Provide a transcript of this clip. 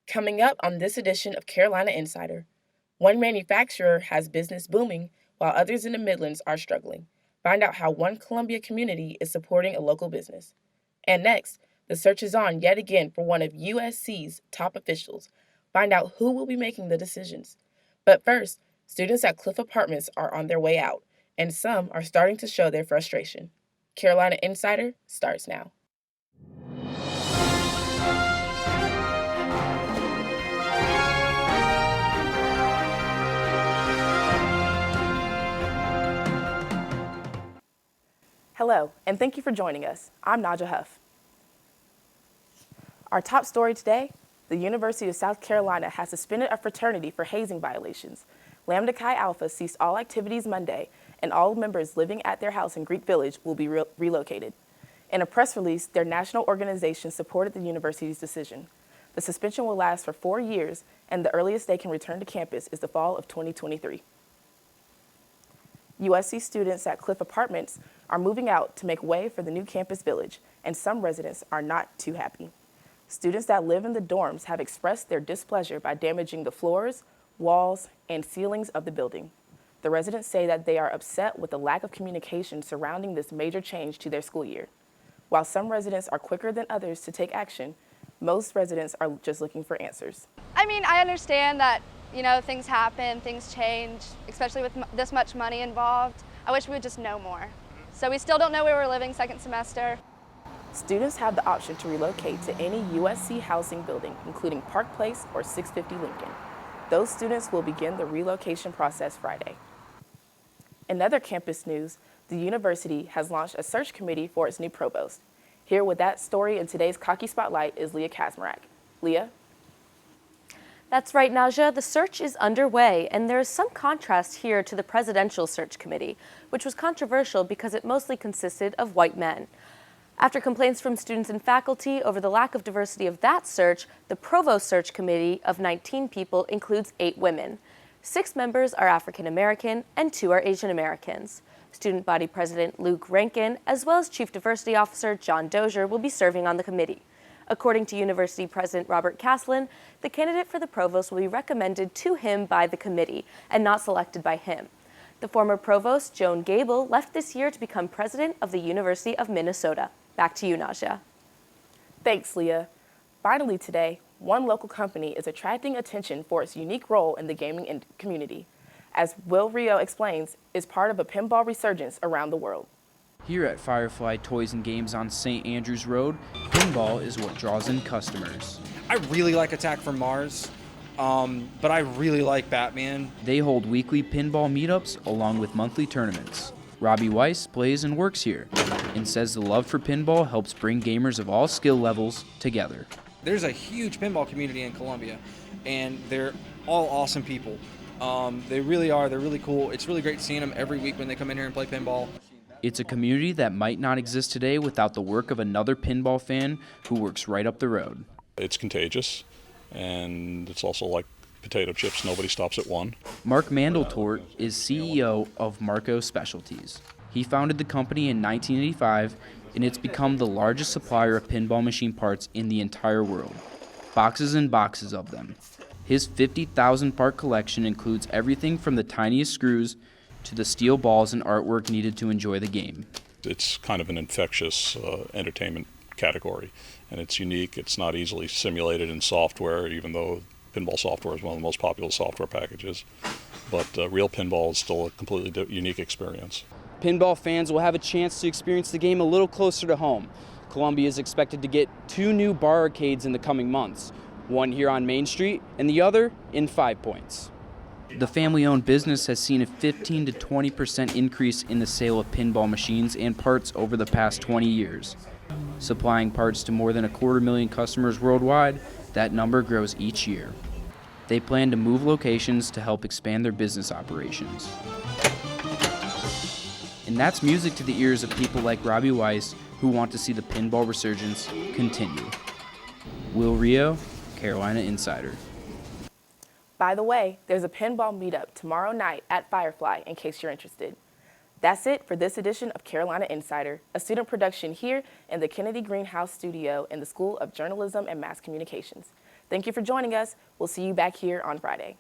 Coming up on this edition of Carolina Insider, one manufacturer has business booming while others in the Midlands are struggling. Find out how one Columbia community is supporting a local business. And next, the search is on yet again for one of USC's top officials. Find out who will be making the decisions. But first, students at Cliff Apartments are on their way out, and some are starting to show their frustration. Carolina Insider starts now. Hello, and thank you for joining us. I'm Naja Huff. Our top story today, the University of South Carolina has suspended a fraternity for hazing violations. Lambda Chi Alpha ceased all activities Monday, and all members living at their house in Greek Village will be relocated. In a press release, their national organization supported the university's decision. The suspension will last for 4 years, and the earliest they can return to campus is the fall of 2023. USC students at Cliff Apartments are moving out to make way for the new campus village, and some residents are not too happy. Students that live in the dorms have expressed their displeasure by damaging the floors, walls, and ceilings of the building. The residents say that they are upset with the lack of communication surrounding this major change to their school year. While some residents are quicker than others to take action, most residents are just looking for answers. I mean, I understand that, things happen, things change, especially with this much money involved. I wish we would just know more. So we still don't know where we're living second semester. Students have the option to relocate to any USC housing building, including Park Place or 650 Lincoln. Those students will begin the relocation process Friday. In other campus news, the university has launched a search committee for its new provost. Here with that story in today's Cocky Spotlight is Leah Kazmarek. Leah? That's right, Naja. The search is underway, and there is some contrast here to the presidential search committee, which was controversial because it mostly consisted of white men. After complaints from students and faculty over the lack of diversity of that search, the Provost Search committee of 19 people includes 8 women. 6 members are African American and 2 are Asian Americans. Student body president Luke Rankin, as well as Chief Diversity Officer John Dozier, will be serving on the committee. According to University President Robert Caslin, the candidate for the provost will be recommended to him by the committee and not selected by him. The former provost, Joan Gable, left this year to become president of the University of Minnesota. Back to you, Naja. Thanks, Leah. Finally today, one local company is attracting attention for its unique role in the gaming community. As Will Rio explains, is part of a pinball resurgence around the world. Here at Firefly Toys and Games on St. Andrews Road, pinball is what draws in customers. I really like Attack from Mars, but I really like Batman. They hold weekly pinball meetups along with monthly tournaments. Robbie Weiss plays and works here and says the love for pinball helps bring gamers of all skill levels together. There's a huge pinball community in Columbia, and they're all awesome people. They really are. They're really cool. It's really great seeing them every week when they come in here and play pinball. It's a community that might not exist today without the work of another pinball fan who works right up the road. It's contagious, and it's also like potato chips. Nobody stops at one. Mark Mandeltort is CEO of Marco Specialties. He founded the company in 1985, and it's become the largest supplier of pinball machine parts in the entire world. Boxes and boxes of them. His 50,000 part collection includes everything from the tiniest screws to the steel balls and artwork needed to enjoy the game. It's kind of an infectious entertainment category, and it's unique. It's not easily simulated in software, even though pinball software is one of the most popular software packages. But real pinball is still a completely unique experience. Pinball fans will have a chance to experience the game a little closer to home. Columbia is expected to get 2 new bar arcades in the coming months, one here on Main Street and the other in 5 Points. The family-owned business has seen a 15 to 20% increase in the sale of pinball machines and parts over the past 20 years. Supplying parts to more than 250,000 customers worldwide, that number grows each year. They plan to move locations to help expand their business operations. And that's music to the ears of people like Robbie Weiss who want to see the pinball resurgence continue. Will Rio, Carolina Insider. By the way, there's a pinball meetup tomorrow night at Firefly in case you're interested. That's it for this edition of Carolina Insider, a student production here in the Kennedy Greenhouse studio in the School of Journalism and Mass Communications. Thank you for joining us. We'll see you back here on Friday.